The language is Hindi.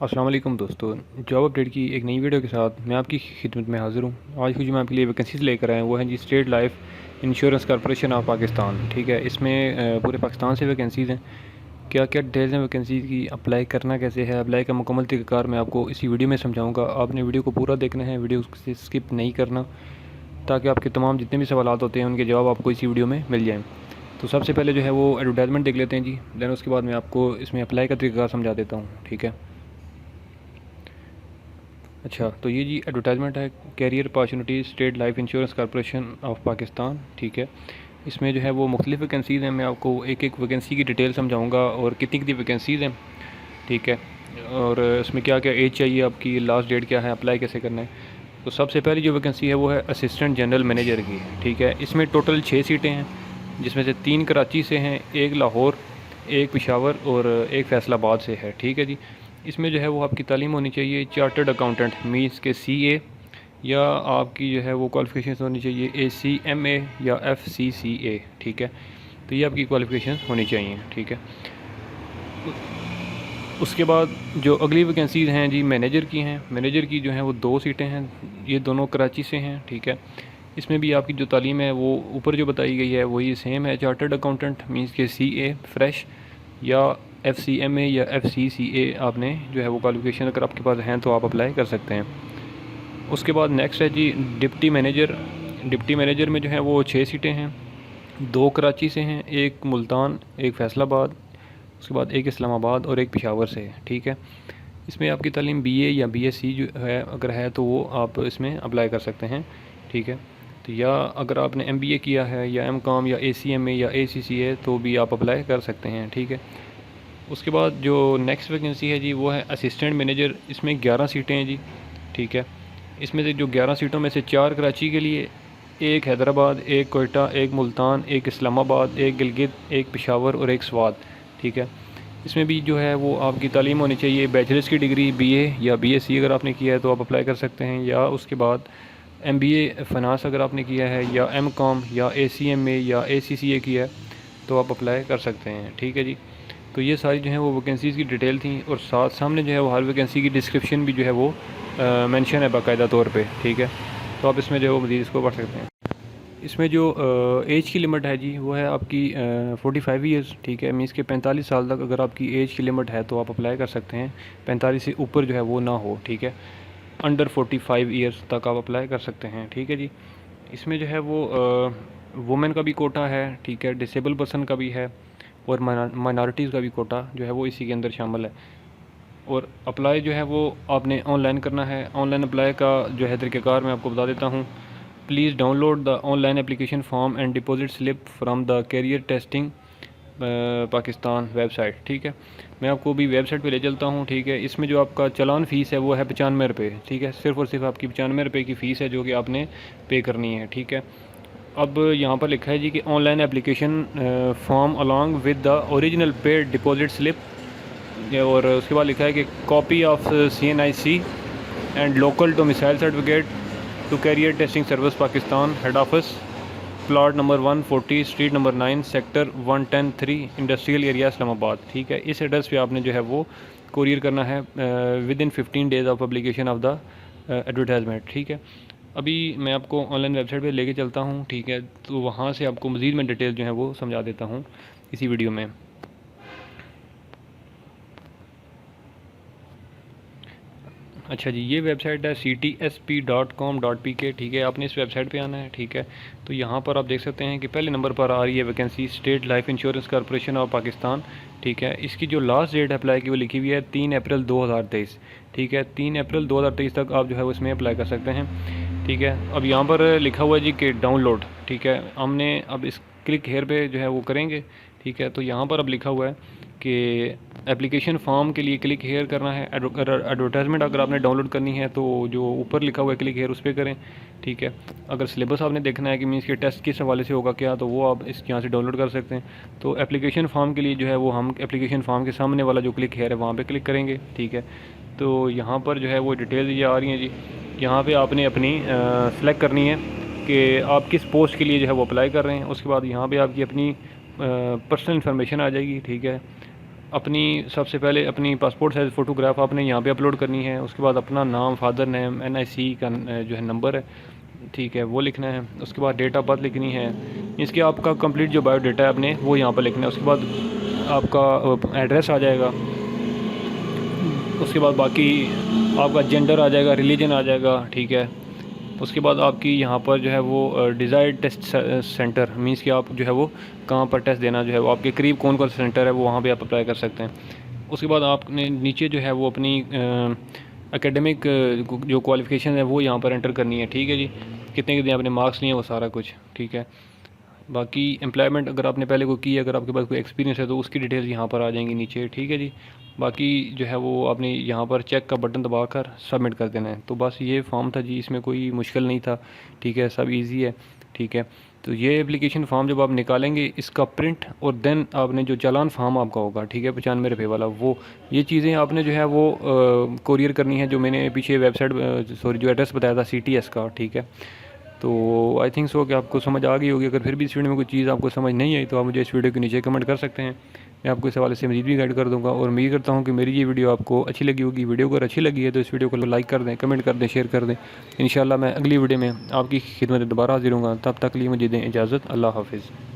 अस्सलाम वालेकुम दोस्तों, जॉब अपडेट की एक नई वीडियो के साथ मैं आपकी खिदमत में हाज़िर हूँ। आज कुछ मैं आपके लिए वैकेंसीज लेकर आया हूँ, वो है जी State life insurance corporation of Pakistan. ठीक है, इसमें पूरे पाकिस्तान से वैकेंसीज़ हैं। क्या क्या डिटेल्स हैं वैकेंसी की, अप्लाई करना कैसे है, अप्लाई का मुकम्मल तरीक़ाकार मैं आपको इसी वीडियो में समझाऊँगा। आपने वीडियो को पूरा देखना है, वीडियो से स्किप नहीं करना, ताकि आपके तमाम जितने भी सवाल होते हैं उनके जवाब आपको इसी वीडियो में मिल जाएँ। तो सबसे पहले जो है वो एडवर्टाइजमेंट देख लेते हैं जी, दैन उसके बाद मैं आपको इसमें अप्लाई का तरीका समझा देता हूँ। ठीक है, अच्छा, तो ये जी एडवर्टाइजमेंट है, career opportunities state life insurance corporation of Pakistan. ठीक है, इसमें जो है वो मुख्तलिफ़ वैकेंसीज़ हैं। मैं आपको एक एक वैकेंसी की डिटेल समझाऊंगा और कितनी कितनी वैकेंसीज़ हैं। ठीक है, और इसमें क्या क्या एज चाहिए आपकी, लास्ट डेट क्या है, अप्लाई कैसे करना है। तो सबसे पहली जो वैकेंसी है वो है असिस्टेंट जनरल मैनेजर की। ठीक है, इसमें टोटल 6 सीटें हैं, जिसमें से 3 कराची से हैं, एक लाहौर, एक पेशावर और एक फैसलाबाद से है। ठीक है जी, इसमें जो है वो आपकी तालीम होनी चाहिए चार्टर्ड अकाउंटेंट मीन्स के CA, या आपकी जो है वो क्वालिफ़िकेशन होनी चाहिए ACMA या FCCA। ठीक है, तो ये आपकी क्वालिफ़िकेशन होनी चाहिए। ठीक है, उसके बाद जो अगली वैकेंसीज़ हैं जी मैनेजर की हैं। मैनेजर की जो हैं वो 2 सीटें हैं, ये दोनों कराची से हैं। ठीक है, इसमें भी आपकी जो तालीम है वो ऊपर जो बताई गई है वही सेम है, चार्टर्ड अकाउंटेंट मीन्स के CA फ्रेश, या FCMA या FCCA आपने जो है वो क्वालिफ़िकेशन अगर आपके पास हैं तो आप अप्लाई कर सकते हैं। उसके बाद नेक्स्ट है जी डिप्टी मैनेजर। डिप्टी मैनेजर में जो है वो 6 सीटें हैं, 2 कराची से हैं, एक मुल्तान, एक फैसलाबाद, उसके बाद एक इस्लामाबाद और एक पेशावर से है। ठीक है, इसमें आपकी तालीम BA या BSc जो है अगर है तो वो आप इसमें अप्लाई कर सकते हैं। ठीक है, तो या अगर आपने MBA किया है या MCOM या ACMA या ACCA तो भी आप अप्लाई कर सकते हैं। ठीक है, उसके बाद जो नेक्स्ट वैकेंसी है जी वो है असिस्टेंट मैनेजर। इसमें 11 सीटें हैं जी। ठीक है, इसमें से जो 11 सीटों में से 4 कराची के लिए, एक हैदराबाद, एक कोयटा, एक मुल्तान, एक इस्लामाबाद, एक गिलगित, एक पेशावर और एक स्वात। ठीक है, इसमें भी जो है वो आपकी तालीम होनी चाहिए बैचलर्स की डिग्री BA या BSc अगर आपने किया है तो आप अप्लाई कर सकते हैं, या उसके बाद MBA फ़ाइनांस अगर आपने किया है, या MCOM या ACMA या ACCA किया है तो आप अप्लाई कर सकते हैं। ठीक है जी, तो ये सारी जो है वो वैकेंसीज़ की डिटेल थी, और साथ सामने जो है वो हर वैकेंसी की डिस्क्रिप्शन भी जो है वो मेंशन है बाकायदा तौर पे। ठीक है, तो आप इसमें जो है वो मज़ीद इसको पढ़ सकते हैं। इसमें जो एज की लिमिट है जी वो है आपकी 45 ईयर्स। ठीक है, मीन्स के 45 साल तक अगर आपकी एज की लिमिट है तो आप अप्लाई कर सकते हैं। 45 से ऊपर जो है वो ना हो। ठीक है, अंडर 45 ईयर्स तक आप अप्लाई कर सकते हैं। ठीक है जी, इसमें जो है वो वुमेन का भी कोटा है। ठीक है, डिसेबल पर्सन का भी है, और माइनॉरिटीज़ का भी कोटा जो है वो इसी के अंदर शामिल है। और अप्लाई जो है वो आपने ऑनलाइन करना है। ऑनलाइन अप्लाई का जो है तरीक़ाकार मैं आपको बता देता हूँ। Please download the online application form and deposit slip from the career testing Pakistan website. ठीक है, मैं आपको भी वेबसाइट पे ले चलता हूँ। ठीक है, इसमें जो आपका चालान फ़ीस है वो है 95 रुपये। ठीक है, सिर्फ़ और सिर्फ आपकी 95 रुपये की फ़ीस है जो कि आपने पे करनी है। ठीक है, अब यहाँ पर लिखा है जी कि online application form along with the original paid deposit slip, और उसके बाद लिखा है कि copy of CNIC and local domicile certificate to career testing service Pakistan head office, plot number 140, street number 9, sector 110-3, industrial area Islamabad. ठीक है, इस एड्रेस पे आपने जो है वो कोरियर करना है with in 15 days of publication of the advertisement. ठीक है, अभी मैं आपको ऑनलाइन वेबसाइट पे लेके चलता हूँ। ठीक है, तो वहाँ से आपको मज़ीद में डिटेल जो है वो समझा देता हूँ इसी वीडियो में। अच्छा जी, ये वेबसाइट है ctsp.com.pk। ठीक है, आपने इस वेबसाइट पे आना है। ठीक है, तो यहाँ पर आप देख सकते हैं कि पहले नंबर पर आ रही है vacancy state life insurance corporation of Pakistan. ठीक है, इसकी जो लास्ट डेट अप्लाई की वो लिखी हुई है 3 अप्रैल 2023। ठीक है, 3 अप्रैल 2023 तक आप जो है उसमें अप्लाई कर सकते हैं। ठीक है, अब यहाँ पर लिखा हुआ है जी कि डाउनलोड। ठीक है, हमने अब इस क्लिक हेयर पे जो है वो करेंगे। ठीक है, तो यहाँ पर अब लिखा हुआ है कि एप्लीकेशन फॉर्म के लिए क्लिक हेयर करना है। एडवर्टाइजमेंट अगर आपने डाउनलोड करनी है तो जो ऊपर लिखा हुआ है क्लिक हेयर उस पर करें। ठीक है, अगर सिलेबस आपने देखना है कि मीन्स के टेस्ट किस हवाले से होगा क्या, तो वो आप इस यहाँ से डाउनलोड कर सकते हैं। तो एप्लीकेशन फॉर्म के लिए जो है वो हम एप्लीकेशन फॉर्म के सामने वाला जो क्लिक हेयर है वहाँ पर क्लिक करेंगे। ठीक है, तो यहाँ पर जो है वो डिटेल्स ये आ रही हैं जी। यहाँ पर आपने अपनी सेलेक्ट करनी है कि आप किस पोस्ट के लिए जो है वो अप्लाई कर रहे हैं। उसके बाद यहाँ पर आपकी अपनी पर्सनल इन्फॉर्मेशन आ जाएगी। ठीक है, अपनी सबसे पहले अपनी पासपोर्ट साइज़ फ़ोटोग्राफ आपने यहाँ पे अपलोड करनी है। उसके बाद अपना नाम, फादर नेम, NIC का जो है नंबर है, ठीक है, वो लिखना है। उसके बाद डेट ऑफ बर्थ लिखनी है। इसके आपका कंप्लीट जो बायोडाटा है आपने वो यहाँ पर लिखना है। उसके बाद आपका एड्रेस आ जाएगा। उसके बाद बाकी आपका जेंडर आ जाएगा, रिलीजन आ जाएगा, ठीक है। उसके बाद आपकी यहाँ पर जो है वो डिज़ायर्ड टेस्ट सेंटर मींस कि आप जो है वो कहाँ पर टेस्ट देना जो है वो आपके करीब कौन कौन सा सेंटर है वो वहाँ पे आप अप्लाई कर सकते हैं। उसके बाद आपने नीचे जो है वो अपनी एकेडमिक जो क्वालिफ़िकेशन है वो यहाँ पर एंटर करनी है, ठीक है जी। कितने कितने आपने मार्क्स लिए हैं वो सारा कुछ, ठीक है। बाकी एम्प्लॉयमेंट अगर आपने पहले कोई की है, अगर आपके पास कोई एक्सपीरियंस है तो उसकी डिटेल्स यहाँ पर आ जाएंगी नीचे, ठीक है जी। बाकी जो है वो आपने यहाँ पर चेक का बटन दबाकर सबमिट कर देना है। तो बस ये फॉर्म था जी, इसमें कोई मुश्किल नहीं था, ठीक है, सब इजी है, ठीक है। तो ये एप्लीकेशन फॉर्म जब आप निकालेंगे इसका प्रिंट और देन आपने जो चालान फॉर्म आपका होगा, ठीक है, 95 रुपये वाला, वो ये चीज़ें आपने जो है वो कोरियर करनी है, जो मैंने पीछे वेबसाइट सॉरी जो एड्रेस बताया था CTS का, ठीक है। तो आई थिंक सो कि आपको समझ आ गई होगी। अगर फिर भी इस वीडियो में कोई चीज़ आपको समझ नहीं आई तो आप मुझे इस वीडियो के नीचे कमेंट कर सकते हैं, मैं आपको इस हवाले से मज़ीद भी गाइड कर दूंगा। और उम्मीद करता हूँ कि मेरी ये वीडियो आपको अच्छी लगी होगी। वीडियो अगर अच्छी लगी है तो इस वीडियो को लाइक कर दें, कमेंट कर दें, शेयर कर दें। इंशाल्लाह मैं अगली वीडियो में आपकी खिदमत दोबारा हाजिर हूँगा। तब तक लिए मुझे दें इजाज़त। अल्लाह हाफिज़।